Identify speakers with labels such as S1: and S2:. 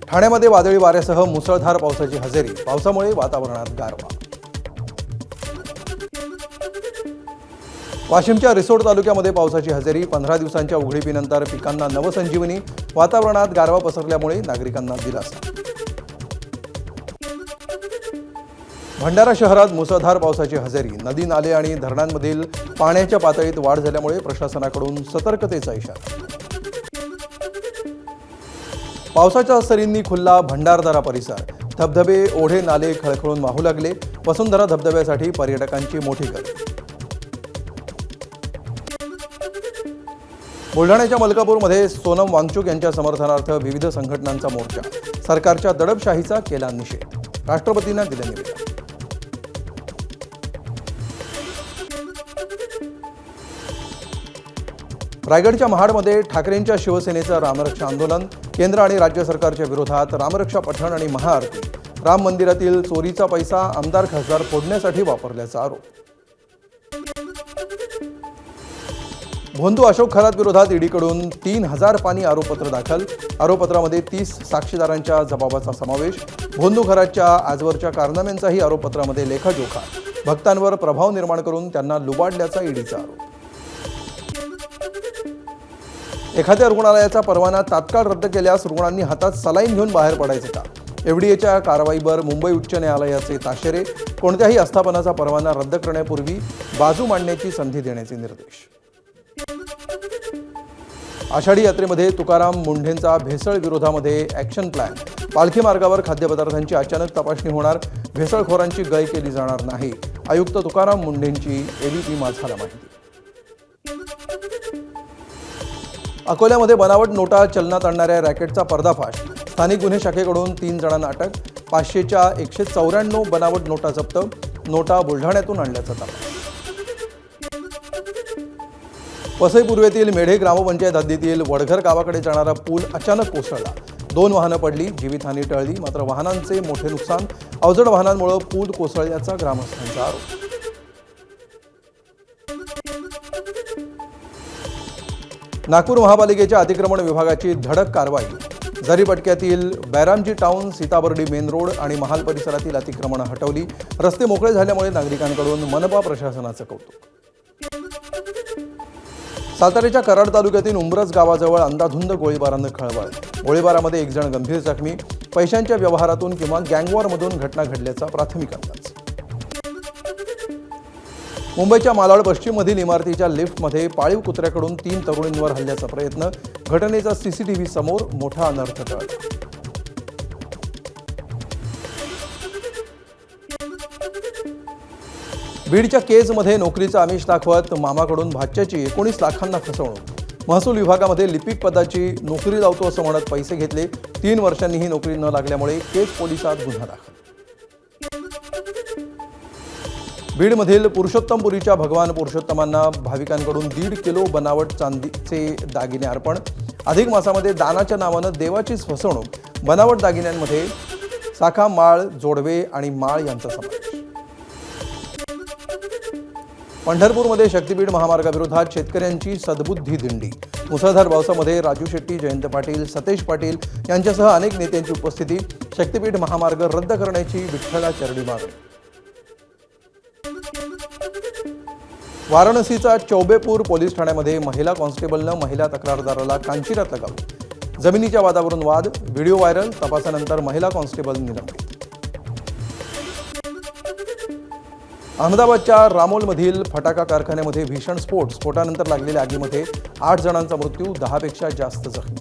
S1: ठाण्यामध्ये वादळी वाऱ्यासह मुसळधार पावसाची हजेरी, पावसामुळे वातावरणात गारवा। वाशिमच्या रिसोड तालुक्यामध्ये पावसाची हजेरी, 15 दिवसांच्या उघडीपीनंतर पिकांना नवसंजीवनी, वातावरणात गारवा पसरल्यामुळे नागरिकांना दिलासा। भंडारा शहरात मुसळधार पावसाची हजेरी, नदी नाले आणि धरणांमधील पाण्याच्या पातळीत वाढ झाल्यामुळे प्रशासनाकडून सतर्कतेचा इशारा। पावसाच्या सरींनी खुलला भंडारदरा परिसर, धबधबे ओढे नाले खळखळून वाहू लागले, वसुंधरा धबधब्यासाठी पर्यटकांची मोठी गर्दी। बुलढाण्याच्या मलकापूरमध्ये सोनम वांगचुक यांच्या समर्थनार्थ विविध संघटनांचा मोर्चा, सरकारच्या दडपशाहीचा केला निषेध, राष्ट्रपतींना दिले निवेदन। रायगडच्या महाडमध्ये ठाकरेंच्या शिवसेनेचं रामरक्षा आंदोलन, केंद्र आणि राज्य सरकारच्या विरोधात रामरक्षा पठण आणि महाआरती, राम मंदिरातील चोरीचा पैसा आमदार खासदार फोडण्यासाठी वापरल्याचा आरोप। भोंदू अशोक खरात विरोधात ईडीकडून 3000 पानी आरोपपत्र दाखल, आरोपपत्रामध्ये 30 साक्षीदारांच्या जबाबाचा समावेश, भोंदू खरातच्या आजवरच्या कारनाम्यांचाही आरोपपत्रामध्ये लेखाजोखा, भक्तांवर प्रभाव निर्माण करून त्यांना लुबाडल्याचा ईडीचा आरोप। एखाद्या रुग्णालयाचा परवाना तात्काळ रद्द केल्यास रुग्णांनी हातात सलाईन घेऊन बाहेर पडायचे का? एफडीएच्या कारवाईवर मुंबई उच्च न्यायालयाचे ताशेरे, कोणत्याही आस्थापनाचा परवाना रद्द करण्यापूर्वी बाजू मांडण्याची संधी देण्याचे निर्देश। आषाढी यात्रेमध्ये तुकाराम मुंढेंचा भेसळ विरोधामध्ये ॲक्शन प्लॅन, पालखी मार्गावर खाद्यपदार्थांची अचानक तपासणी होणार, भेसळखोरांची गय केली जाणार नाही, आयुक्त तुकाराम मुंढेंची एबीपी माझाला माहिती। अकोल्यामध्ये बनावट नोटा चलनात आणणाऱ्या रॅकेटचा पर्दाफाश, स्थानिक गुन्हे शाखेकडून 3 जणांना अटक, 500च्या 194 बनावट नोटा जप्त, नोटा बुलढाण्यातून आणल्याचा तपास। वसई पूर्वेतील मेढे ग्रामपंचायत हद्दीतील वडघर गावाकडे जाणारा पूल अचानक कोसळला, 2 वाहनं पडली, जीवितहानी टळली, मात्र वाहनांचे मोठे नुकसान, अवजड वाहनांमुळे पूल कोसळल्याचा ग्रामस्थांचा आरोप। नागपूर महापालिकेच्या अतिक्रमण विभागाची धडक कारवाई, जरीपटक्यातील Bairamji town, Sitabardi main road आणि महाल परिसरातील अतिक्रमणं हटवली, रस्ते मोकळे झाल्यामुळे नागरिकांकडून मनपा प्रशासनाचं कौतुक। साताऱ्याच्या कराड तालुक्यातील उंब्रज गावाजवळ अंधाधुंद गोळीबारानं खळबळ, गोळीबारामध्ये 1 जण गंभीर जखमी, पैशांच्या व्यवहारातून किंवा गँगवॉरमधून घटना घडल्याचा प्राथमिक अंदाज। मुंबईच्या मालाड पश्चिममधील इमारतीच्या लिफ्टमध्ये पाळीव कुत्र्याकडून 3 तरुणींवर हल्ल्याचा प्रयत्न, घटनेचा सीसीटीव्ही समोर, मोठा अनर्थ टळला। बीडच्या केजमध्ये नोकरीचं आमिष दाखवत मामाकडून भाच्याची 19 लाखांना फसवणूक, महसूल विभागामध्ये लिपिक पदाची नोकरी लावतो असं म्हणत पैसे घेतले, 3 वर्षांनी ही नोकरी न लागल्यामुळे केज पोलिसात गुन्हा दाखल। बीडमधील पुरुषोत्तमपुरीच्या भगवान पुरुषोत्तमांना भाविकांकडून 1.5 किलो बनावट चांदीचे दागिने अर्पण, अधिक मासामध्ये दानाच्या नावानं देवाचीच फसवणूक, बनावट दागिन्यांमध्ये साखा, माळ, जोडवे आणि माळ यांचा समावेश। पंढरपूरमध्ये शक्तीपीठ महामार्गाविरोधात शेतकऱ्यांची सद्बुद्धी दिंडी, मुसळधार पावसामध्ये राजू शेट्टी, जयंत पाटील, सतेज पाटील यांच्यासह अनेक नेत्यांची उपस्थिती, शक्तीपीठ महामार्ग रद्द करण्याची विठ्ठलाचरणी मागणी। वाराणसीचा चौबेपूर पोलीस ठाण्यामध्ये महिला कॉन्स्टेबलनं महिला तक्रारदाराला कांचिरात लगावली, जमिनीच्या वादावरून वाद, व्हिडिओ व्हायरल, तपासानंतर महिला कॉन्स्टेबल निलंबित। अहमदाबादच्या रामोलमधील फटाका कारखान्यामध्ये भीषण स्फोट, स्फोटानंतर लागलेल्या आगीमध्ये 8 जणांचा मृत्यू, 10पेक्षा जास्त जखमी।